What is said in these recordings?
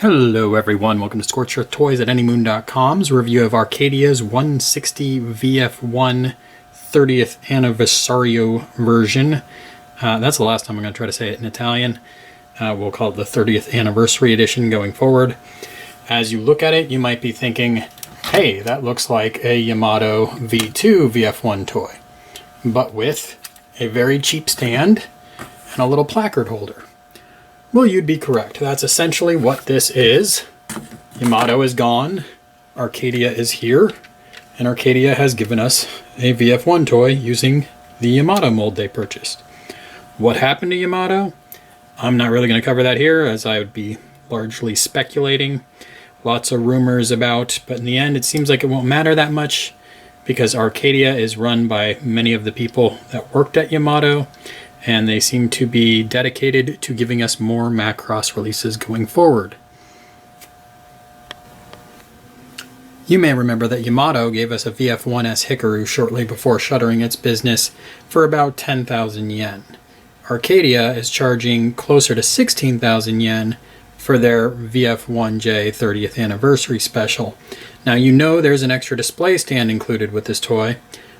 Hello everyone, welcome to Scorched Earth Toys at anymoon.com's review of Arcadia's 160 VF-1 30th Anniversario version. That's the last time I'm going to try to say it in Italian. We'll call it the 30th Anniversary Edition going forward. As you look at it, you might be thinking, hey, that looks like a Yamato V2 VF-1 toy, but with a very cheap stand and a little placard holder. Well, you'd be correct. That's essentially what this is. Yamato is gone, Arcadia is here, and Arcadia has given us a VF-1 toy using the Yamato mold they purchased. What happened to Yamato? I'm not really going to cover that here, as I would be largely speculating. Lots of rumors about, but in the end it seems like it won't matter that much because Arcadia is run by many of the people that worked at Yamato, and they seem to be dedicated to giving us more Macross releases going forward. You may remember that Yamato gave us a VF-1S Hikaru shortly before shuttering its business for about 10,000 yen. Arcadia is charging closer to 16,000 yen for their VF-1J 30th Anniversary Special. Now you know there's an extra display stand included with this toy.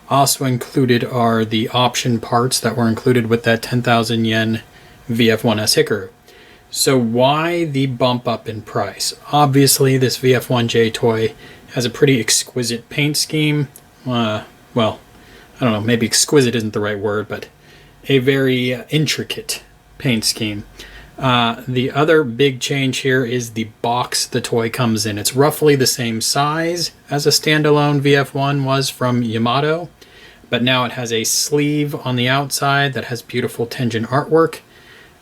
Also included are the option parts that were included with that 10,000 yen VF-1S Hikaru. So why the bump up in price? Obviously this VF-1J toy has a pretty exquisite paint scheme. Well, I don't know, maybe exquisite isn't the right word, but a very intricate paint scheme. The other big change here is the box the toy comes in. It's roughly the same size as a standalone VF-1 was from Yamato, but now it has a sleeve on the outside that has beautiful Tenjin artwork.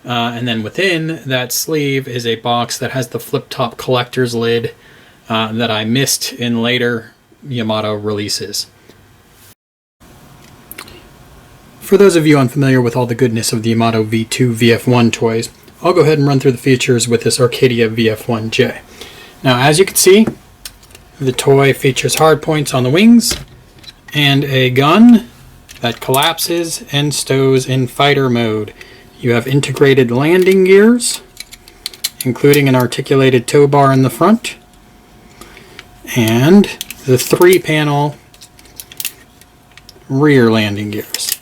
And then within that sleeve is a box that has the flip-top collector's lid that I missed in later Yamato releases. For those of you unfamiliar with all the goodness of the Yamato V2 VF-1 toys, I'll go ahead and run through the features with this Arcadia VF-1J. Now, as you can see, the toy features hard points on the wings and a gun that collapses and stows in fighter mode. You have integrated landing gears, including an articulated tow bar in the front, and the 3-panel rear landing gears.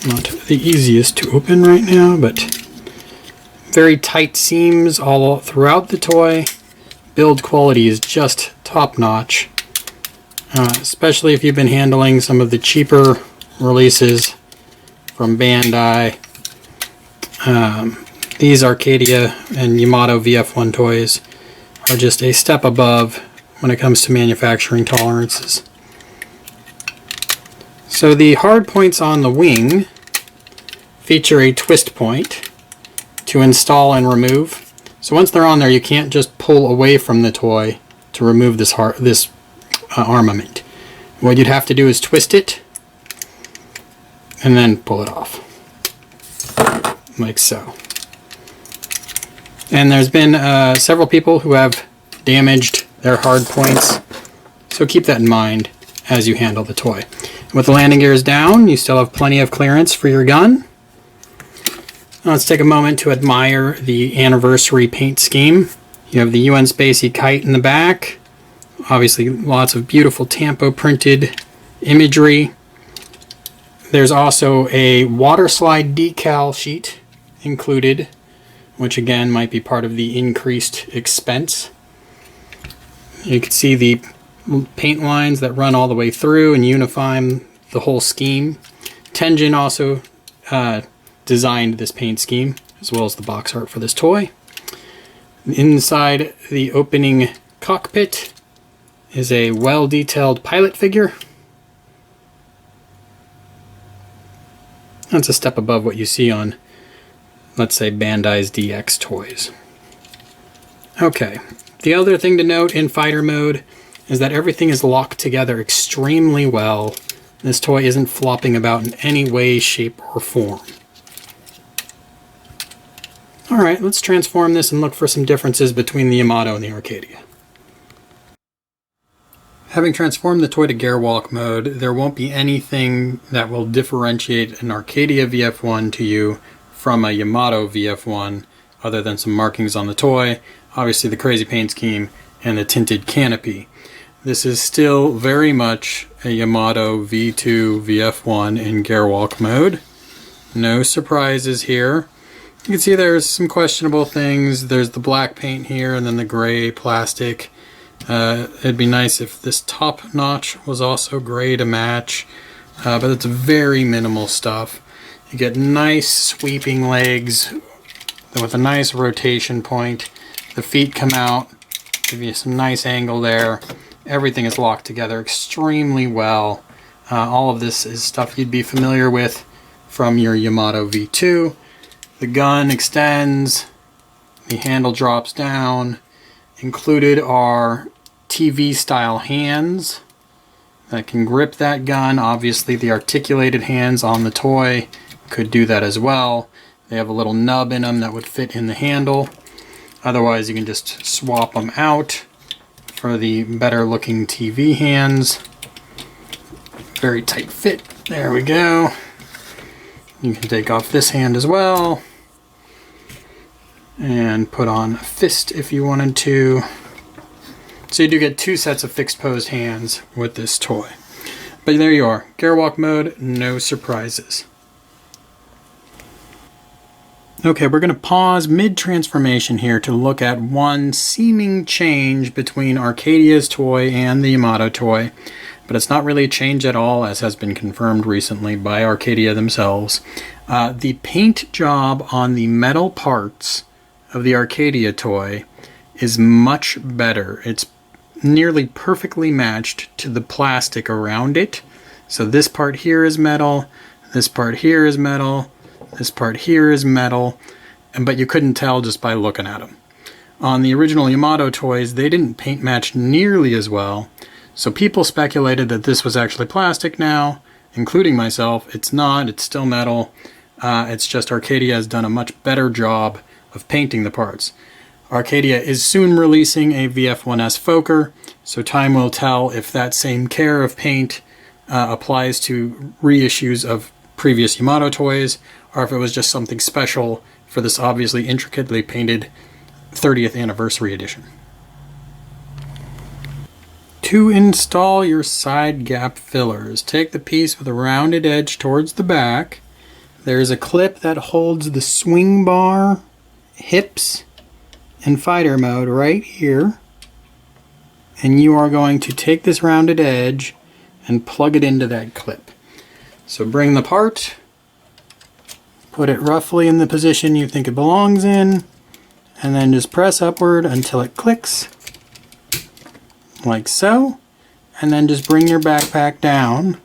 Not the easiest to open right now, but very tight seams all throughout the toy. Build quality is just top-notch, especially if you've been handling some of the cheaper releases from Bandai. These Arcadia and Yamato VF-1 toys are just a step above when it comes to manufacturing tolerances. So the hard points on the wing feature a twist point to install and remove. So once they're on there, you can't just pull away from the toy to remove this armament. What you'd have to do is twist it and then pull it off, like so. And there's been several people who have damaged their hard points, so keep that in mind as you handle the toy. With the landing gears down, you still have plenty of clearance for your gun. Now let's take a moment to admire the anniversary paint scheme. You have the UN Spacey kite in the back. Obviously lots of beautiful tampo printed imagery. There's also a water slide decal sheet included, which again might be part of the increased expense. You can see the paint lines that run all the way through and unify the whole scheme. Tenjin also designed this paint scheme, as well as the box art for this toy. Inside the opening cockpit is a well-detailed pilot figure. That's a step above what you see on, let's say, Bandai's DX toys. Okay, the other thing to note in fighter mode is that everything is locked together extremely well. This toy isn't flopping about in any way, shape, or form. Alright, let's transform this and look for some differences between the Yamato and the Arcadia. Having transformed the toy to Gerwalk mode, there won't be anything that will differentiate an Arcadia VF-1 to you from a Yamato VF-1 other than some markings on the toy, obviously the crazy paint scheme, and the tinted canopy. This is still very much a Yamato V2 VF-1 in Gerwalk mode. No surprises here. You can see there's some questionable things. There's the black paint here and then the gray plastic. It'd be nice if this top notch was also gray to match, but it's very minimal stuff. You get nice sweeping legs with a nice rotation point. The feet come out, give you some nice angle there. Everything is locked together extremely well. All of this is stuff you'd be familiar with from your Yamato V2. The gun extends, the handle drops down. Included are TV style hands that can grip that gun. Obviously the articulated hands on the toy could do that as well. They have a little nub in them that would fit in the handle. Otherwise you can just swap them out for the better looking TV hands. Very tight fit. There we go. You can take off this hand as well and put on a fist if you wanted to. So you do get two sets of fixed posed hands with this toy. But there you are. Gerwalk mode, no surprises. Okay, we're going to pause mid-transformation here to look at one seeming change between Arcadia's toy and the Yamato toy, but it's not really a change at all, as has been confirmed recently by Arcadia themselves. The paint job on the metal parts of the Arcadia toy is much better. It's nearly perfectly matched to the plastic around it. So this part here is metal, this part here is metal, this part here is metal, but you couldn't tell just by looking at them. On the original Yamato toys, they didn't paint match nearly as well, so people speculated that this was actually plastic now, including myself. It's not, it's still metal. It's just Arcadia has done a much better job of painting the parts. Arcadia is soon releasing a VF-1S Fokker, so time will tell if that same care of paint applies to reissues of previous Yamato toys, or if it was just something special for this obviously intricately painted 30th anniversary edition. To install your side gap fillers, take the piece with a rounded edge towards the back. There's a clip that holds the swing bar, hips, and fighter mode right here. And you are going to take this rounded edge and plug it into that clip. So bring the part, put it roughly in the position you think it belongs in, and then just press upward until it clicks, like so, and then just bring your backpack down.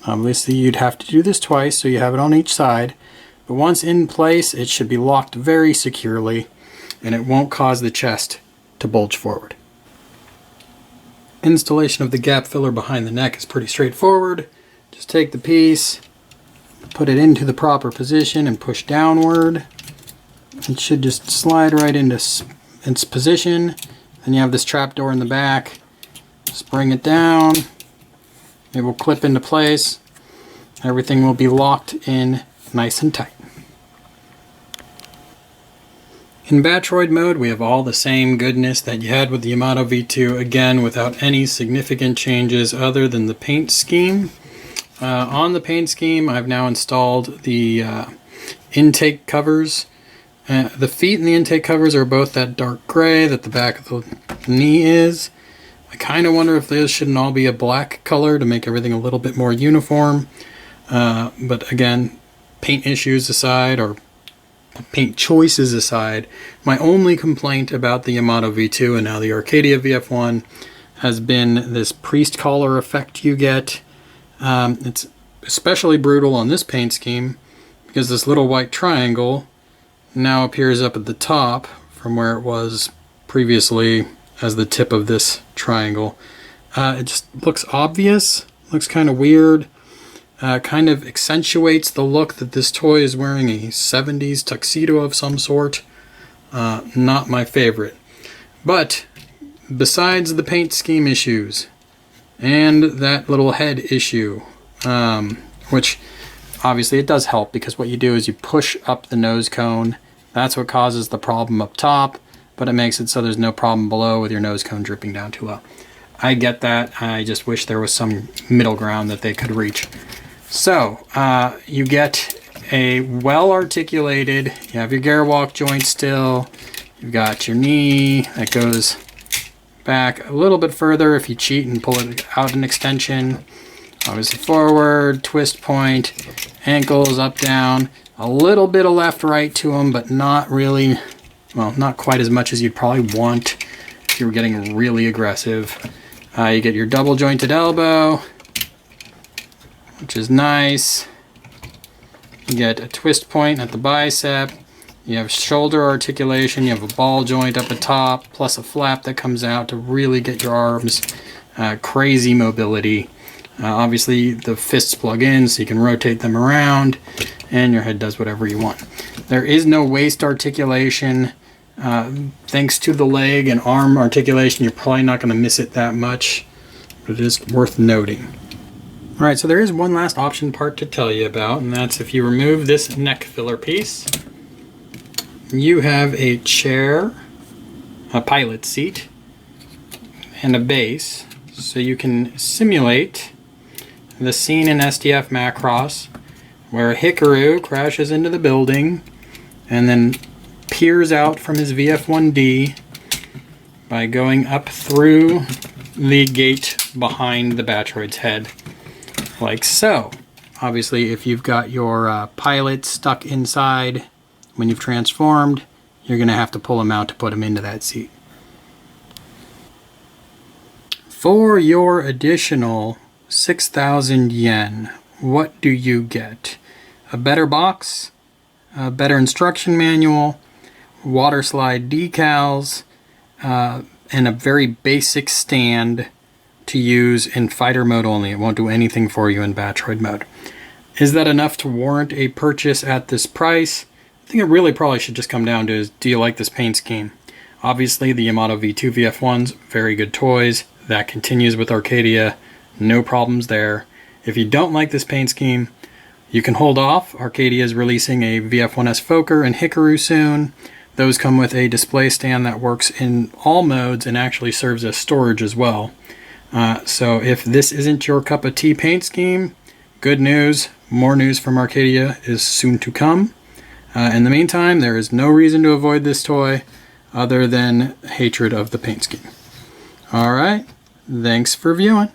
Obviously you'd have to do this twice so you have it on each side, but once in place it should be locked very securely and it won't cause the chest to bulge forward. Installation of the gap filler behind the neck is pretty straightforward. Just take the piece, put it into the proper position and push downward. It should just slide right into its position. Then you have this trap door in the back. Just bring it down. It will clip into place. Everything will be locked in nice and tight. In Battroid mode, we have all the same goodness that you had with the Yamato V2, again without any significant changes other than the paint scheme. On the paint scheme, I've now installed the intake covers. The feet and the intake covers are both that dark gray that the back of the knee is. I kind of wonder if those shouldn't all be a black color to make everything a little bit more uniform. But again, paint issues aside, or paint choices aside, my only complaint about the Yamato V2 and now the Arcadia VF-1 has been this priest collar effect you get. It's especially brutal on this paint scheme because this little white triangle now appears up at the top from where it was previously as the tip of this triangle. It just looks obvious, looks kind of weird. Kind of accentuates the look that this toy is wearing a 70s tuxedo of some sort. Not my favorite. But besides the paint scheme issues and that little head issue, which obviously it does help because what you do is you push up the nose cone. That's what causes the problem up top, but it makes it so there's no problem below with your nose cone dripping down too low. I get that. I just wish there was some middle ground that they could reach. So you get a well-articulated, you have your Gerwalk joint still, you've got your knee that goes back a little bit further if you cheat and pull it out an extension. Obviously forward, twist point, ankles up, down, a little bit of left, right to them, but not really, well, not quite as much as you'd probably want if you were getting really aggressive. You get your double jointed elbow, which is nice. You get a twist point at the bicep. You have shoulder articulation. You have a ball joint up at top, plus a flap that comes out to really get your arms crazy mobility. Obviously, the fists plug in so you can rotate them around, and your head does whatever you want. There is no waist articulation. Thanks to the leg and arm articulation, you're probably not going to miss it that much, but it is worth noting. Alright, so there is one last option part to tell you about, and that's if you remove this neck filler piece, you have a chair, a pilot seat, and a base, so you can simulate the scene in SDF Macross where Hikaru crashes into the building and then peers out from his VF-1D by going up through the gate behind the Battroid's head, like so. Obviously, if you've got your pilot stuck inside when you've transformed, you're going to have to pull him out to put him into that seat. For your additional 6,000 yen, what do you get? A better box, a better instruction manual, water slide decals, and a very basic stand to use in fighter mode only. It won't do anything for you in Battroid mode. Is that enough to warrant a purchase at this price? I think it really probably should just come down to is, do you like this paint scheme? Obviously, the Yamato V2 VF-1's very good toys. That continues with Arcadia. No problems there. If you don't like this paint scheme, you can hold off. Arcadia is releasing a VF-1S Fokker and Hikaru soon. Those come with a display stand that works in all modes and actually serves as storage as well. So if this isn't your cup of tea paint scheme, good news. More news from Arcadia is soon to come. In the meantime, there is no reason to avoid this toy other than hatred of the paint scheme. Alright, thanks for viewing.